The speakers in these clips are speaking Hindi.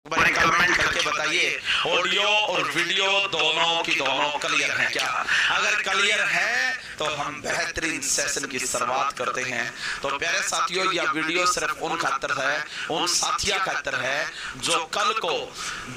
कमेंट करके बताइए ऑडियो और वीडियो दोनों की दोनों क्लियर है क्या? अगर क्लियर है तो हम बेहतरीन सेशन की शुरुआत करते हैं। तो प्यारे साथियों, यह वीडियो सिर्फ उन खातर है, उन साथियों खातर है जो कल को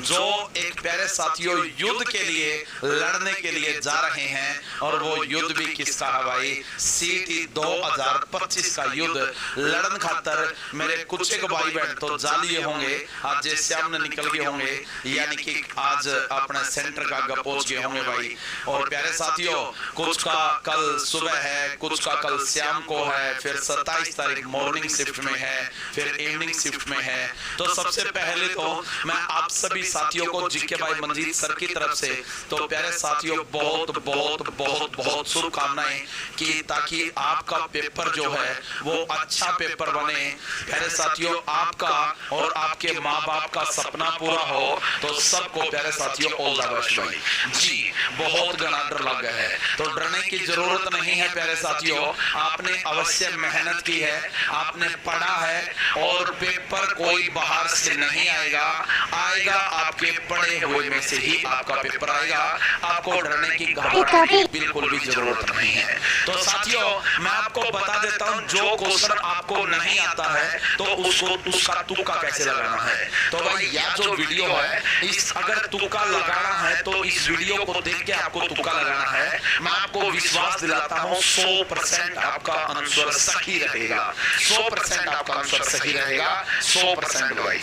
जो एक प्यारे साथियों युद्ध के लिए लड़ने के लिए जा रहे हैं। और वो युद्ध भी किसका है भाई? सीटी 2025 का युद्ध लड़न खातर मेरे कुछ एक भाई बहन तो जालिए होंगे, आज श्याम निकल गए होंगे, यानी कि आज अपने सेंटर का पहुंच गए होंगे भाई। और प्यारे साथियों, कुछ का कल सुबह है, कुछ का कल शाम को है, फिर 27 तारीख मॉर्निंग शिफ्ट में है, फिर इवनिंग शिफ्ट में है। तो सबसे पहले तो मैं आप सभी साथियों को जीके भाई मंजीत सर की तरफ से तो प्यारे साथियों बहुत बहुत बहुत बहुत शुभकामनाएं कि ताकि आपका पेपर जो है वो अच्छा पेपर बने। प्यारे साथियों, आपका और आपके माँ बाप का सपना पूरा हो। तो सबको प्यारे साथियों ऑल द बेस्ट भाई जी। बहुत घना डर लग गया है तो डरने की जरूरत नहीं है प्यारे साथियों। आपने अवश्य मेहनत की है, आपने पढ़ा है और पेपर कोई बाहर से नहीं आएगा, आएगा आपके पढ़े हुए में से ही आपका पेपर आएगा। आपको डरने की घबराने की बिल्कुल भी जरूरत नहीं है। तो साथियों, मैं आपको बता देता हूं, जो क्वेश्चन आपको नहीं आता है तो उसका तुक्का कैसे लगाना है। तो भाई यह जो वीडियो है, इस अगर तुक्का लगाना है तो इस वीडियो को देख के आपको तुक्का लगाना है। मैं आपको विश्वास दिलाता हूं 100% आपका आंसर सही रहेगा, 100% आपका आंसर सही रहेगा, 100% भाई।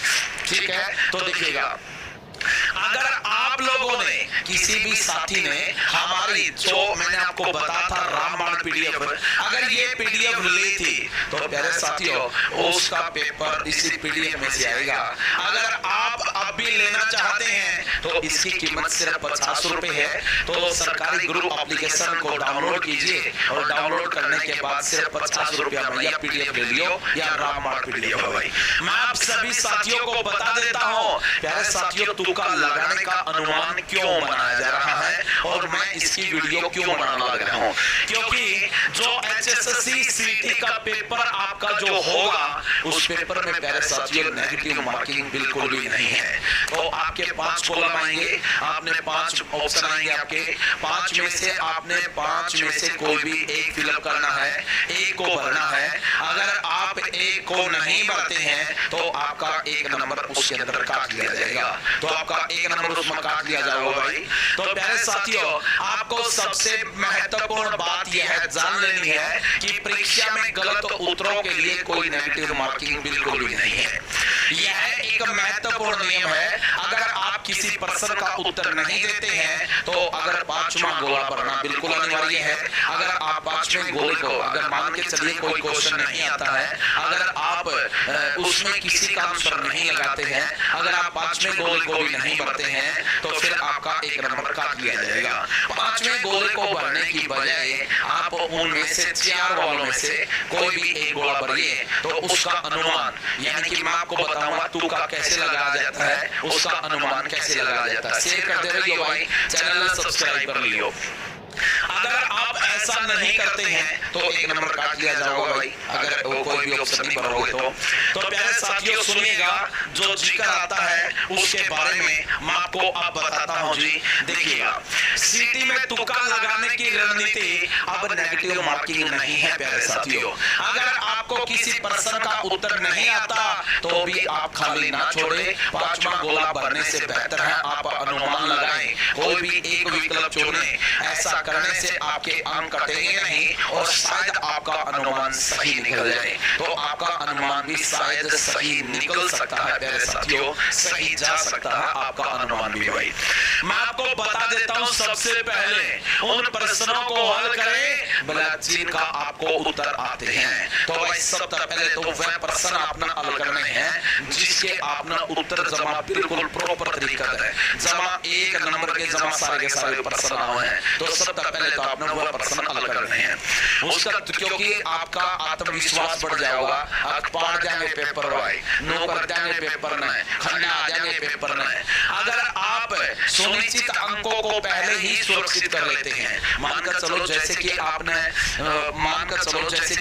ठीक है, तो देखिएगा, अगर आप लोगों ने किसी भी साथी ने हमारी जो मैंने आपको बताया था रामबाण पीडीएफ, अगर ये पीडीएफ ली थी तो प्यारे साथियों उसका पेपर इसी पीडीएफ में से आएगा। अगर आप अब भी लेना चाहते हैं तो इसकी कीमत सिर्फ 50 रुपए है। तो सरकारी ग्रुप एप्लीकेशन को डाउनलोड कीजिए और डाउनलोड करने के बाद सिर्फ 50 रुपया में या पीडीएफ ले लियो या रामबाण पीडीएफ भाई। मैं आप सभी साथियों को बता देता हूं प्यारे साथियों, तुक्का लगाने का अनुमान क्यों बनाया जा रहा है और मैं इसकी वीडियो क्यों बनाने लग रहा हूं, क्योंकि जो एचएसएससी सीटी का पेपर आपका जो होगा उस पेपर में प्यारे साथियों नेगेटिव मार्किंग बिल्कुल भी नहीं है। तो आपके 5 कॉलम आएंगे, आपने 5 ऑप्शन आएंगे, आपके 5 में से आपने 5 में से कोई भी एक फिलअप करना है, एक को भरना है। अगर आप एक को नहीं भरते हैं तो आपका 1 नंबर उसके अंदर काट लिया जाएगा। तो आपका 1 नंबर उसमें काट दिया जाएगा भाई। तो प्यारे साथियों, आपको सबसे महत्वपूर्ण बात यह है जान लेनी है कि परीक्षा में गलत उत्तरों के लिए कोई नेगेटिव मार्किंग बिल्कुल भी नहीं है। यह एक महत्वपूर्ण नियम है। अगर आप किसी प्रश्न का उत्तर नहीं देते हैं तो अगर 5वां गोला भरना बिल्कुल अनिवार्य है। अगर आप 5वें गोले को अगर मान के चलिए कोई क्वेश्चन नहीं आता है, अगर आप उसमें किसी का आंसर नहीं लगाते हैं, अगर आप 5वें गोले को भी नहीं भरते हैं तो फिर आपका 1 नंबर काट लिया जाएगा। 5वें गोले को भरने की बजाय आप उनमें से 4 वालों में से कोई भी एक गोला भरिए तो उसका अनुमान, यानी कि मैं आपको बताऊंगा तुक्का कैसे लगाया जाता है, उसका अनुमान कैसे लगाया जाता है। शेयर कर दे रही हो भाई, चैनल सब्सक्राइब कर लियो। अगर आप ऐसा नहीं करते हैं तो 1 नंबर काट लिया जाएगा भाई, अगर वो कोई भी ऑप्शन नहीं भरोगे तो प्यारे साथियों सुनिएगा, जो जिक्र आता है उसके बारे में मैं आपको अब बताता हूं जी। देखिएगा, सीटी में तुक्का लगाने की रणनीति अब नेगेटिव मार्किंग नहीं है प्यारे साथियों। अगर आपको किसी प्रश्न का उत्तर नहीं आता तो भी आप खाली ना छोड़े, 5वां गोला भरने से बेहतर है आप अनुमान लगाएं, कोई भी एक विकल्प चुने। ऐसा करने से आपके अंक कटेंगे नहीं और शायद आपका अनुमान सही निकल जाए। तो आपका अनुमान भी शायद सही निकल सकता है प्यारे साथियों, सही जा सकता है आपका अनुमान भी भाई। मैं आपको बता देता हूं, सबसे पहले उन प्रश्नों को हल करें भला जिनका आपको उत्तर आते हैं। तो भाई सबसे पहले तो वह प्रश्न अपना हल करने हैं जिसके अपना उत्तर जमा बिल्कुल प्रॉपर तरीका है, जमा 1 नंबर के जमा सारे के सारे प्रश्न आए हैं। तो सबसे पहले तो आपने वो प्रश्न हल करने हैं उसका, क्योंकि आपका आत्मविश्वास बढ़ जाएगा। आप पढ़ जाएंगे पेपर भाई, नो कर जाएंगे पेपर न, खन्ना आ जाएंगे पेपर न। अगर आप सुनिश्चित अंकों को पहले पहले ही सुरक्षित कर लेते हैं। मानकर चलो जैसे कि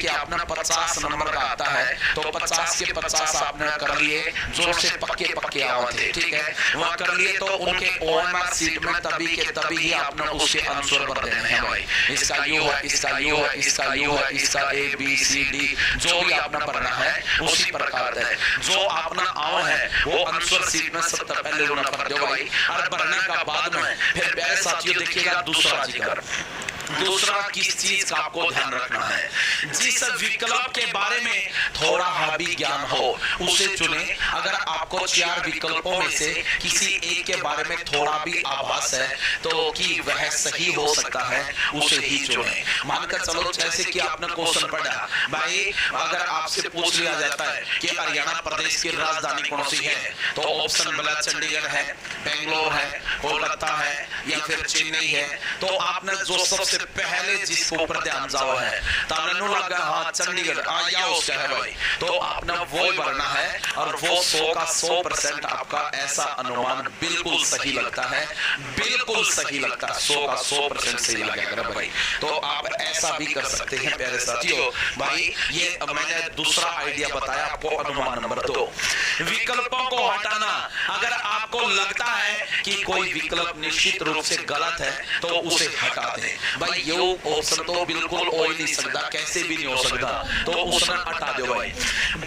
आपने 50 नंबर का आता है तो 50 के 50 आपने कर लिए, जो से पक्के आए थे, ठीक है, वह कर लिए, तो उनके ओएमआर सीट में तभी के तभी ही आपने उसके आंसर भर देने हैं भाई। इसका यू है, इसका यू है, इसका यू है, इसका ए बी सी डी जो भी आपने भरना है उसी प्रकार है। जो आपने आओ है वो आंसर सीट में सबसे पहले उन्हें भर दो भाई। और भरने का बाद में फिर प्यारे साथियों देखिएगा दूसरा जिक्र, दूसरा किस चीज का आपको ध्यान रखना है, जिस विकल्प के बारे में थोड़ा भी ज्ञान हो उसे चुने। अगर आपको 4 विकल्पों में से किसी एक के बारे में थोड़ा भी आभास है तो कि वह सही हो सकता है उसे ही चुने। मानकर चलो जैसे कि आपने क्वेश्चन पढ़ा भाई, अगर आपसे पूछ लिया जाता है कि हरियाणा प्रदेश की राजधानी कौन सी है, तो ऑप्शन बला चंडीगढ़ है, बेंगलोर है, कोलकाता है या फिर चेन्नई है। तो आपने जो सबसे पहले जिसके ऊपर ध्यान जाओ है तमन्नु लगा हाँ चंडीगढ़ या उसका है भाई, तो आपने वो भरना है और वो 100 का 100% आपका ऐसा अनुमान बिल्कुल सही लगता है, बिल्कुल सही लगता है, 100 का 100% सही लगेगा भाई। तो आप ऐसा भी कर सकते हैं प्यारे साथियों भाई। ये मैंने दूसरा आइडिया बताया आपको, अनुमान नंबर 2, विकल्पों को हटाना। अगर आपको लगता है कि कोई विकल्प निश्चित रूप से गलत है तो उसे हटा दें भाई। ये ऑप्शन तो बिल्कुल हो ही नहीं सकता, कैसे भी नहीं हो सकता, तो उसने हटा दो भाई।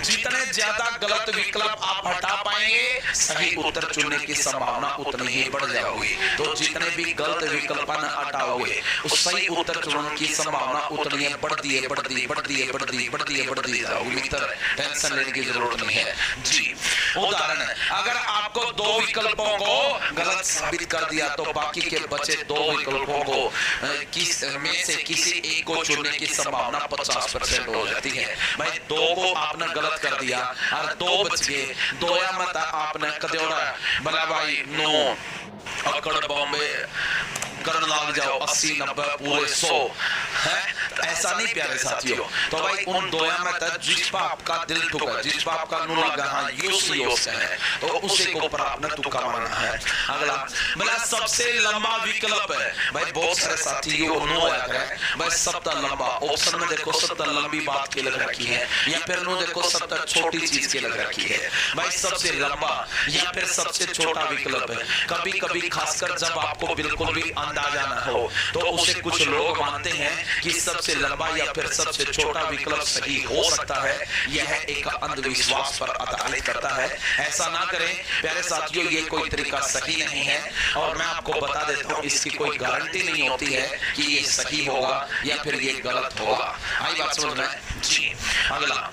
जितने ज्यादा गलत विकल्प आप हटा पाएंगे सही उत्तर चुनने की संभावना उतनी ही बढ़ जाएगी। तो जितने भी गलत विकल्प हटाओगे उस सही उत्तर चुनने की संभावना उतनी बढ़ती जाएगी। मित्र टेंशन लेने की जरूरत नहीं है जी। उदाहरण, अगर आपको 2 विकल्पों को गलत साबित कर दिया तो बाकी के बचे 2 विकल्पों को किस में से किसी एक को चुनने की संभावना 50% हो जाती है भाई। 2 को आपने गलत कर दिया और 2 बच गए, 2 या मत आपने कदौड़ा भला भाई नो अकड़ बॉम्बे करने लग जाओ 80 90 पूरे 100 है, ऐसा नहीं प्यारे साथियों। तो भाई उन 2 में तक जिस पर आपका दिल ठुका, जिस पर आपका नु लगा हाँ यूस है तो उसे को पर आपने तुक्का मारना है। अगला भला सबसे लंबा विकल्प है भाई, बहुत सारे साथियों नो आया है भाई सबसे लंबा। ऑप्शन में देखो सबसे लंबी बात के लग रखी है या फिर नो देखो सबसे छोटी चीज के लग रखी है भाई। सबसे लंबा या फिर सबसे छोटा विकल्प है। कभी कभी खासकर जब आपको बिल्कुल भी अंदाजा ना हो तो उसे कुछ लोग मानते हैं कि सबसे लंबा या फिर सबसे छोटा विकल्प सही हो सकता है। यह एक अंधविश्वास पर आधारित करता है। ऐसा ना करें प्यारे साथियों, ये कोई तरीका सही नहीं है और मैं आपको बता देता हूँ इसकी कोई गारंटी नहीं होती है कि ये सही होगा या फिर ये गलत होगा। आई बात समझ में जी। अगला,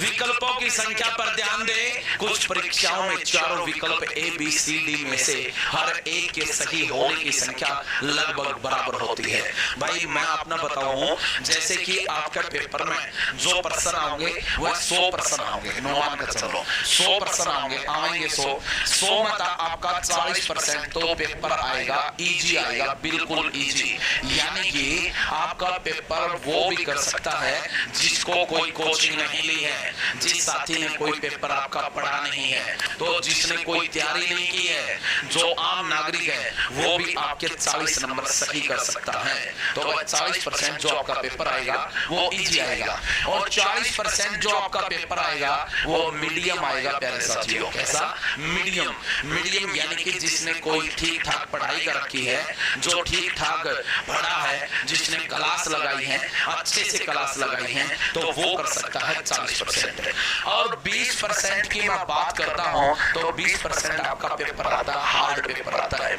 विकल्पों की संख्या पर ध्यान दें। कुछ परीक्षाओं में चारों विकल्प ए बी सी डी में से हर एक के सही होने की संख्या लगभग बराबर होती है भाई। मैं अपना बताऊं, जैसे कि आपके पेपर में जो प्रश्न आओगे वह 100 प्रश्न आओगे, मान कर चलो 100 प्रश्न आएंगे 100 में आपका 40% तो पेपर आएगा इजी आएगा, बिल्कुल इजी। यानी कि आपका पेपर वो भी कर सकता है जिसको कोई कोचिंग नहीं ली है, जिस साथी ने कोई पेपर आपका पढ़ा नहीं है, तो जिसने कोई तैयारी नहीं की है, जो आम नागरिक है वो भी आपके 40 नंबर सही कर सकता है। तो 40% जो आपका पेपर आएगा वो इजी आएगा और 40% जो आपका पेपर आएगा वो मीडियम आएगा प्यारे साथियों। कैसा मीडियम यानी कि जिसने कोई ठीक ठाक पढ़ाई कर रखी है, जो ठीक ठाक पढ़ा है, जिसने क्लास लगाई है, अच्छे से क्लास लगाई है, तो वो कर सकता है 40%। और 20% की मैं बात करता हूं तो 20% आपका पेपर आता है, हार्ड पेपर आता है।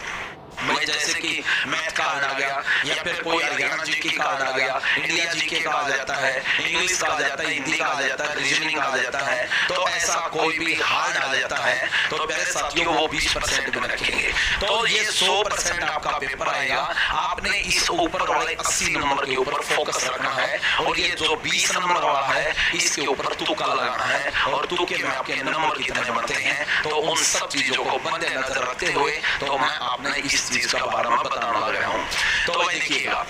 मैं जैसे कि मैथ का आ गया या फिर कोई हरियाणा जीके का आ गया, इंडिया जीके का आ जाता है, इंग्लिश का आ जाता है, हिंदी का आ जाता है, रीजनिंग का आ जाता है, तो ऐसा कोई भी हार्ड आ जाता है तो प्यारे साथियों वो 20% में रखेंगे। तो ये 100% आपका पेपर आएगा। आपने इस ऊपर वाले 80 नंबर के ऊपर फोकस रखना है और ये जो 20 नंबर वाला है इसके ऊपर तुक्का लगाना है और तुक्के में आपके नंबर कितने बनते हैं तो उन सब चीजों को मद्देनजर रखते हुए तो मैं आपने इस चीज का बारे में बताने लगा हूं। तो भाई देखिएगा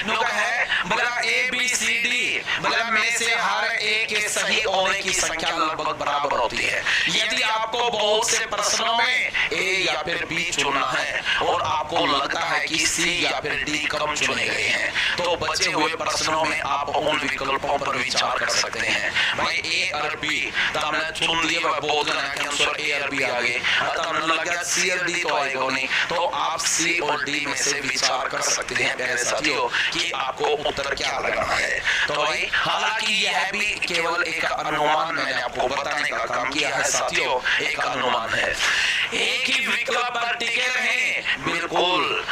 नुका है बला ए बी सी डी बला में से हर एक के सही होने की संख्या लगभग बराबर होती है। यदि आपको बहुत से प्रश्नों में ए या फिर बी चुनना है और आपको लगता है कि सी या फिर डी कम चुने गए हैं, तो बचे हुए प्रश्नों में आप उन विकल्पों पर विचार कर सकते हैं। भाई ए और बी तो हमने चुन लिए, वह बोल देना कि आंसर ए और बी आ गए, तो हमने लगा सी और डी तो आएगा नहीं, तो आप सी और डी में से विचार कर सकते हैं प्यारे साथियों कि आपको उत्तर क्या लगाना है। तो भाई हालांकि यह भी केवल एक अनुमान मैंने आपको बताने का काम किया है साथियों, एक अनुमान है। एक ही विकल्प पर टिके रहें बिल्कुल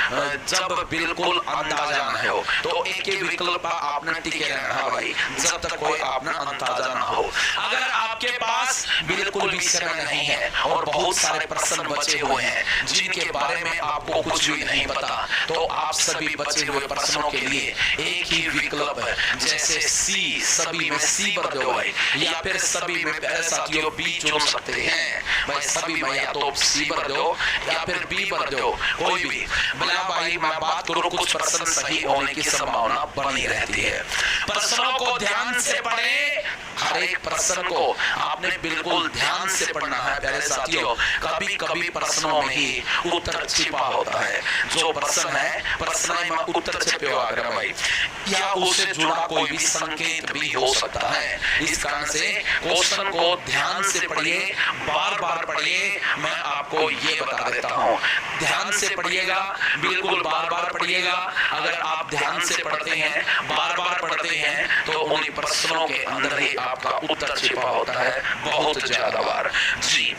जब बिल्कुल अंदाजा न हो, तो एक ही विकल्प पर आपने टिके रहना है भाई जब तक कोई आपने अंदाजा ना हो। अगर आपके पास बिल्कुल भी समय नहीं है और बहुत सारे प्रश्न बचे हुए हैं जिनके बारे में आपको कुछ भी नहीं पता, तो आप सभी बचे हुए प्रश्नों के लिए एक ही विकल्प है, जैसे सी, सभी में सी भर दो भाई, या फिर सभी में प्यारे साथियों बी चुन सकते हैं भाई, सभी में या तो सी भर दो या फिर बी भर दो, कोई भी। भला भाई मैं बात करूं कुछ प्रश्न सही होने की संभावना बनी रहती है। प्रश्नों को ध्यान से पढ़ें, हर एक प्रश्न को आपने बिल्कुल ध्यान से पढ़ना है प्यारे साथियों। कभी कभी प्रश्नों में ही उत्तर छिपा होता है, जो प्रश्न है प्रश्न में उत्तर छिपे हुआ है भाई, या उससे जुड़ा कोई भी संकेत भी हो सकता है। इस कारण से क्वेश्चन को ध्यान से पढ़िए, बार बार पढ़िए। मैं आपको ये बता देता हूँ, ध्यान से पढ़िएगा, बिल्कुल बार बार पढ़िएगा। अगर आप ध्यान से पढ़ते हैं, बार बार पढ़ते हैं, तो उन प्रश्नों के अंदर ही आपका उत्तर छिपा होता है बहुत ज्यादा बार। जी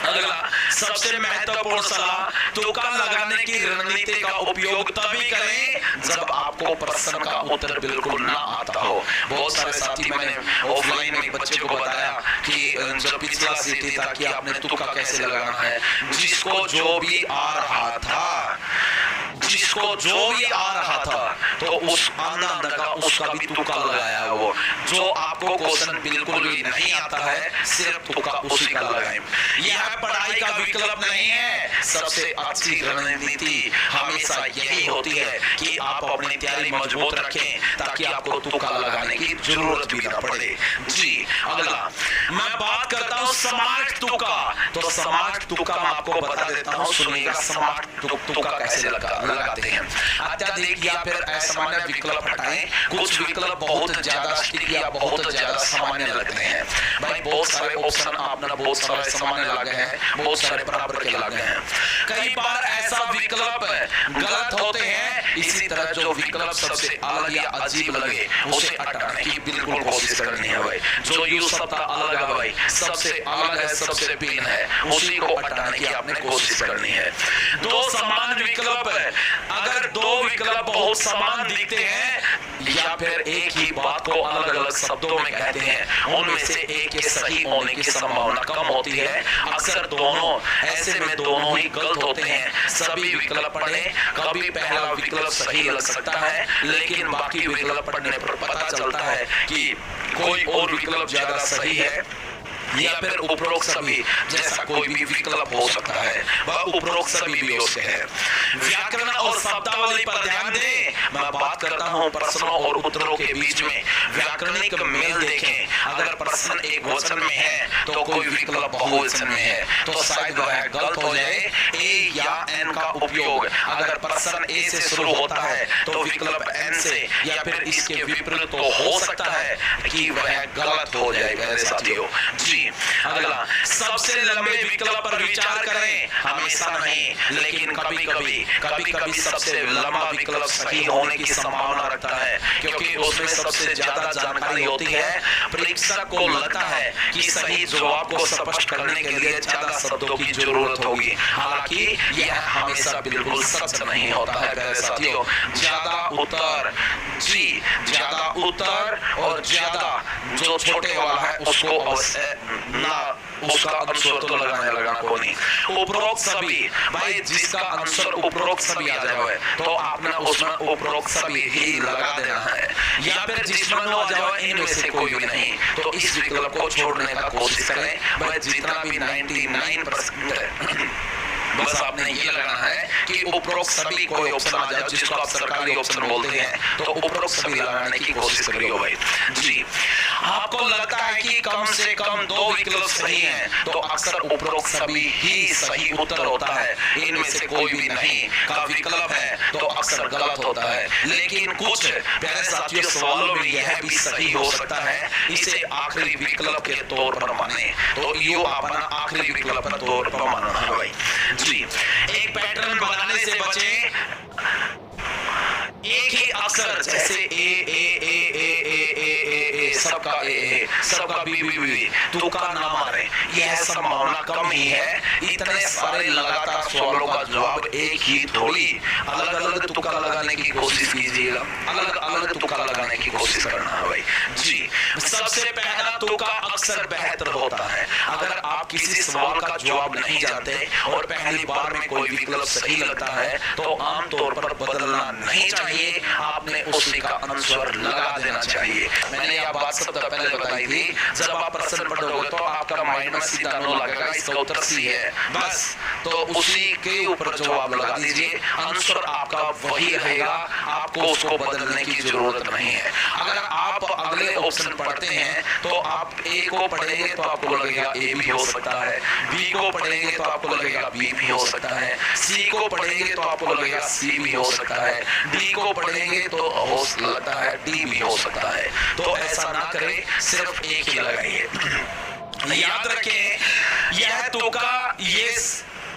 अगला सबसे महत्वपूर्ण सलाह, तुक्का लगाने की रणनीति का उपयोग तभी करें जब आपको प्रश्न का उत्तर बिल्कुल ना आता हो। बहुत सारे साथी, मैंने ऑफलाइन में बच्चे को बताया कि जब पिछला सीटी था कि आपने तुक्का कैसे लगाना है, जिसको जो भी आ रहा था, जिसको जो भी आ रहा था, तो उस आनंद का उसका भी तुक्का लगाया वो। जो आपको क्वेश्चन बिल्कुल भी नहीं आता है, सिर्फ तुक्का उसी का लगाएं। यह पढ़ाई का विकल्प नहीं है। सबसे अच्छी रणनीति हमेशा यही होती है कि आप अपनी तैयारी मजबूत रखें ताकि आपको तुक्का लगाने की जरूरत भी ना पड़े। जी अगला मैं बात करता हूँ स्मार्ट तुक्का। तो स्मार्ट तुक्का मैं आपको बता देता हूँ, सुनिएगा स्मार्ट तुक्का कैसे लगाते हैं। अत्याधिक या फिर असामान्य विकल्प हटाएं। कुछ विकल्प बहुत ज्यादा स्टिक या बहुत ज्यादा सामान्य लगते हैं भाई। बहुत सारे ऑप्शन आपने बहुत सारे सामान्य लगे हैं, बहुत सारे बराबर के लगे हैं। कई बार ऐसा विकल्प गलत होते हैं। इसी तरह जो विकल्प सबसे अलग या अजीब लगे उसे हटाने की बिल्कुल कोशिश करनी है भाई। जो यू शब्द अलग है भाई, सबसे अलग है, सबसे भिन्न है, उसी को हटाने की आपने कोशिश करनी है। दो समान विकल्प, अगर दो विकल्प बहुत समान दिखते हैं या फिर एक ही बात को अलग अलग शब्दों में कहते हैं, उनमें से एक के सही होने की संभावना कम होती है। अक्सर दोनों ऐसे में दोनों ही गलत होते हैं। सभी विकल्प पढ़ें, कभी पहला विकल्प सही लग सकता है लेकिन बाकी विकल्प पढ़ने पर पता चलता है कि कोई और विकल्प ज्यादा सही है, या फिर उपरोक्त सभी जैसा कोई भी विकल्प हो सकता है, वह उपरोक्त सभी भी होते हैं। व्याकरण और शब्दावली पर ध्यान दें। मैं बात करता हूं प्रश्नों और उत्तरों के बीच में व्याकरणिक मेल देखें। अगर प्रश्न एक वचन में है तो कोई विकल्प बहुवचन में है तो शायद वह गलत हो जाए। ए या एन का उपयोग, अगर प्रश्न ए से शुरू होता है तो विकल्प एन से या फिर इसके विपरीत तो हो सकता है कि वह गलत हो जाए मेरे साथियों। जी अगला सबसे लंबे विकल्प पर विचार करें। हमेशा नहीं लेकिन कभी कभी सबसे लंबा विकल्प सही होने की संभावना रखता है, क्योंकि उसमें सबसे ज्यादा जानकारी होती है। परीक्षक को लगता है कि सही जवाब को स्पष्ट करने के लिए ज्यादा शब्दों की जरूरत होगी। हालांकि यह हमेशा बिल्कुल सच नहीं होता है मेरे साथियों। ज्यादा उत्तर, जी ज्यादा उत्तर और ज्यादा जो छोटे वाला है उसको अवश्य ना, उसका आंसर तो लगाना को नहीं। उपरोक्त सभी भाई, जिसका आंसर उपरोक्त सभी आ जाए तो आपने उसमें उपरोक्त सभी ही लगा देना है, या फिर जिसमें न आ जाए इनमें से कोई भी नहीं तो इस विकल्प को छोड़ने का कोशिश करें भाई। जितना भी 99% है बस आपने ये लगाना है कि उपरोक्त सभी कोई ऑप्शन आ जाए जिसको आप सरकारी ऑप्शन बोलते हैं, तो उपरोक्त सभी लगाने की कोशिश करिए भाई। जी आपको लगता है कि कम से कम 2 विकल्प सही हैं, तो अक्सर उपरोक्त सभी ही सही उत्तर होता है। इनमें से कोई भी नहीं का विकल्प है तो अक्सर गलत होता है। लेकिन कुछ प्यारे साथियों सवालों में यह भी सही हो सकता है, इसे आखिरी विकल्प के तौर पर माने। तो यो अपना आखिरी विकल्प के तौर पर मानना है भाई जी। एक पैटर्न बनाने से बचें, एक ही अक्षर जैसे ए ए ए ए ए ए ए ए सबका ए सबका बी बी बी तुक्का ना मारे, यह संभावना कम ही है। इतने सारे लगातार सवालों का जवाब एक ही थोड़ी, अलग अलग तुक्का लगाने की कोशिश कीजिएगा, अलग अलग तुक्का लगाने की कोशिश करना है भाई जी। सबसे पहला तुक्का अक्सर बेहतर होता है। अगर आप किसी सवाल का जवाब नहीं जानते और पहली बार में कोई विकल्प सही लगता है तो आमतौर पर बदलना नहीं चाहिए, आपने उसी का अनुस्वर लगा देना चाहिए। मैंने यह बात सबसे पहले बताई थी, जब आप प्रश्न पढ़ोगे तो आपका माइंड में सीधा नो लगेगा इसका उत्तर सी है, बस तो उसी के ऊपर जवाब लगा दीजिए, अनुस्वर आपका वही रहेगा, आपको उसको बदलने की जरूरत नहीं है। अगर आप अगले ऑप्शन पढ़ते हैं तो आप ए को पढ़ेंगे तो आपको लगेगा ए भी हो सकता है, बी को पढ़ेंगे तो आपको लगेगा बी भी हो सकता है, सी को पढ़ेंगे तो आपको लगेगा सी भी हो सकता है, डी को पढ़ेंगे तो हो सकता है डी भी हो सकता है। तो ऐसा ना करें, सिर्फ एक ही लगाइए। याद रखें यह तुक्का ये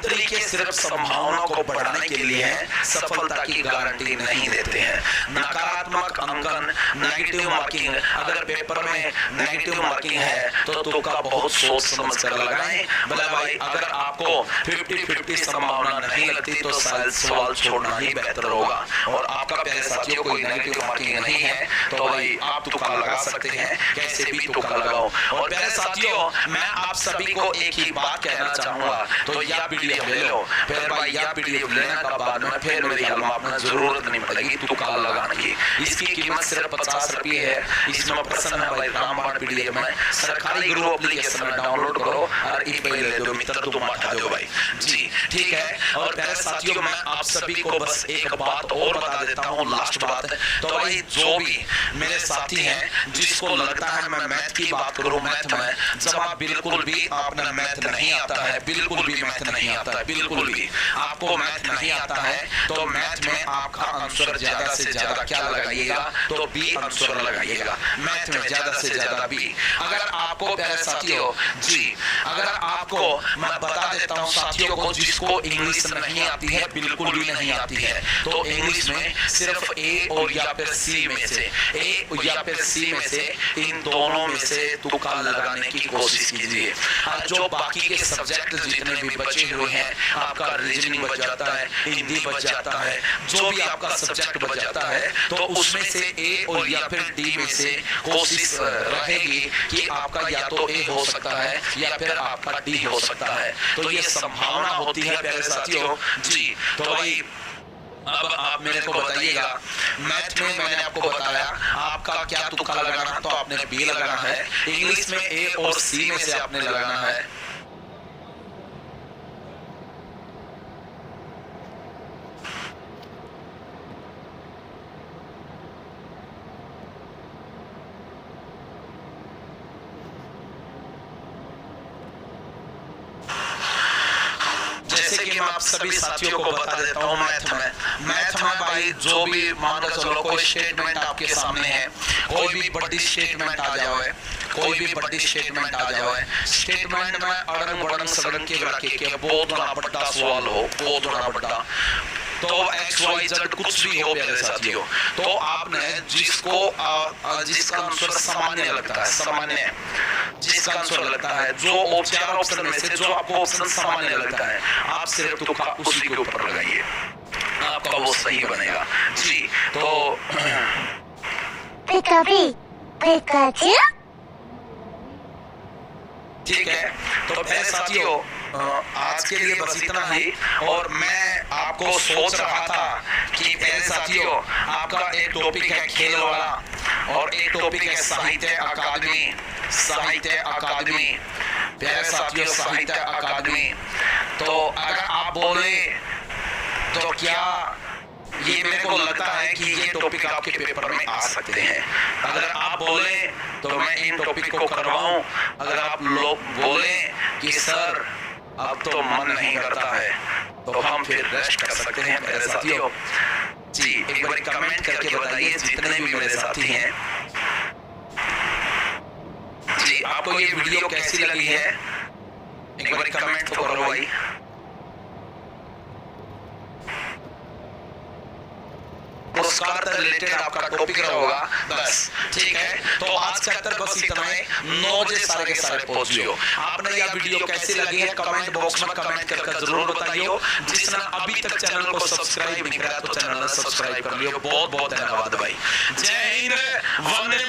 तरीके सिर्फ संभावनाओं को बढ़ाने के लिए है, सफलता की गारंटी नहीं देते हैं। नकारात्मक अंकन नेगेटिव मार्किंग, अगर पेपर में नेगेटिव मार्किंग है तो तुक्का बहुत सोच समझ कर लगाएं। भले भाई अगर आपको 50-50 संभावना नहीं लगती तो शायद सवाल छोड़ना ही बेहतर होगा। और आपका प्यारे साथियों कोई नेगेटिव मार्किंग नहीं है तो भाई आप तुक्का लगा सकते हैं, कैसे भी तुक्का लगाओ। और प्यारे साथियों मैं आप सभी को एक ही बात कहना चाहूंगा, तो यह पीडीएफ ले लो, फिर भाई यह पीडीएफ लेने का बाद में फिर मेरी हेल्प आपने जरूरत नहीं पड़ेगी तुक्का लगाने की। इसकी कीमत सिर्फ 50 रुपये है। इसमें प्रश्न है भाई रामबाण पीडीएफ में, सरकारी गुरु एप्लीकेशन में डाउनलोड करो और ई-मेल ले दो मित्र, तुम हटा दो भाई जी, ठीक है। और प्यारे साथियों मैं आप सभी को बस एक बात और बता देता हूँ, लास्ट बात। तो भाई जो भी मेरे साथी हैं जिसको लगता है मैं मैथ की बात करूँ, मैथ में जवाब बिल्कुल भी आपने मैथ नहीं आता है, बिल्कुल भी मैथ नहीं आता है, बिल्कुल भी आपको मैथ नहीं आता है तो मैथ में आपका आंसर ज्यादा से ज्यादा क्या लगाइएगा, तो बी आंसर लगाइएगा, मैथ में ज्यादा से ज्यादा बी। अगर आपको प्यारे साथियों जी, अगर आपको मैं बता देता हूँ साथियों को जिसको इंग्लिश नहीं आती है, बिल्कुल भी नहीं आती है, तो इंग्लिश में सिर्फ ए और या फिर सी में से, ए या फिर सी में से इन दोनों में से तुक्का लगाने की कोशिश कीजिए। जो बाकी के सब्जेक्ट जितने भी बचे हुए हैं, आपका रीजनिंग बच जाता है, हिंदी बच जाता है, जो भी आपका सब्जेक्ट बच जाता है, तो उसमें से ए और या फिर डी में से कोशिश रहेगी कि आपका या तो ए हो सकता है या फिर आपका डी हो सकता है। तो ये संभावना होती है प्यारे साथियों जी। तो भाई अब आप मेरे को बताइएगा, मैथ में मैंने आपको बताया आपका क्या तुक्का लगाना, तो आपने बी लगाना है। इंग्लिश में ए और सी में से आपने लगाना है। जैसे कि मैं आप सभी साथियों को बता देता हूँ, मैथ में भाई जो भी मान लो चलो कोई स्टेटमेंट आपके सामने है, कोई भी बड़ी स्टेटमेंट आ जाए, कोई भी बड़ी स्टेटमेंट आ जाए, स्टेटमेंट में अड़ंग बड़ंग सड़ंग के रखे के बहुत बड़ा सवाल हो, बहुत बड़ा, तो एक्स वाई जेड कुछ भी हो प्यारे साथियों, तो आपने जिसको जिसका आंसर सामान्य लगता है, सामान्य जिसका आंसर लगता है, जो चार ऑप्शन में से जो आपको ऑप्शन सामान्य लगता है, आप सिर्फ तुक्का उसी के ऊपर लगाइए, आपका वो सही बनेगा जी। तो ठीक है, तो प्यारे साथियों आज के लिए बस इतना ही। और मैं आपको सोच रहा था कि प्यारे साथियों आपका एक टॉपिक है खेल वाला और एक टॉपिक है साहित्य अकादमी, साहित्य अकादमी प्यारे साथियों, साहित्य अकादमी। तो अगर आप बोले तो क्या ये मेरे को लगता है कि ये टॉपिक आपके पेपर में आ सकते हैं। अगर आप बोले तो मैं इन टॉपिक को करवाऊं, अगर आप लोग बोले कि सर अब तो मन नहीं करता है, तो हम फिर रेस्ट कर सकते हैं मेरे साथियों। जी एक बार कमेंट करके बताइए जितने भी मेरे साथी हैं, जी आपको ये वीडियो कैसी लगी है, एक बार कमेंट तो करो भाई। पुरस्कार से रिलेटेड आपका टॉपिक होगा बस, ठीक है। तो आज का अंतर बस इतना है, 9 बजे सारे के सारे पहुंच जियो। आपने यह वीडियो कैसी लगी है कमेंट बॉक्स में कमेंट करके जरूर बताइए। जिसने अभी तक चैनल को सब्सक्राइब नहीं करा तो चैनल को सब्सक्राइब कर लियो। बहुत बहुत धन्यवाद भाई। जय हिंद, वंदे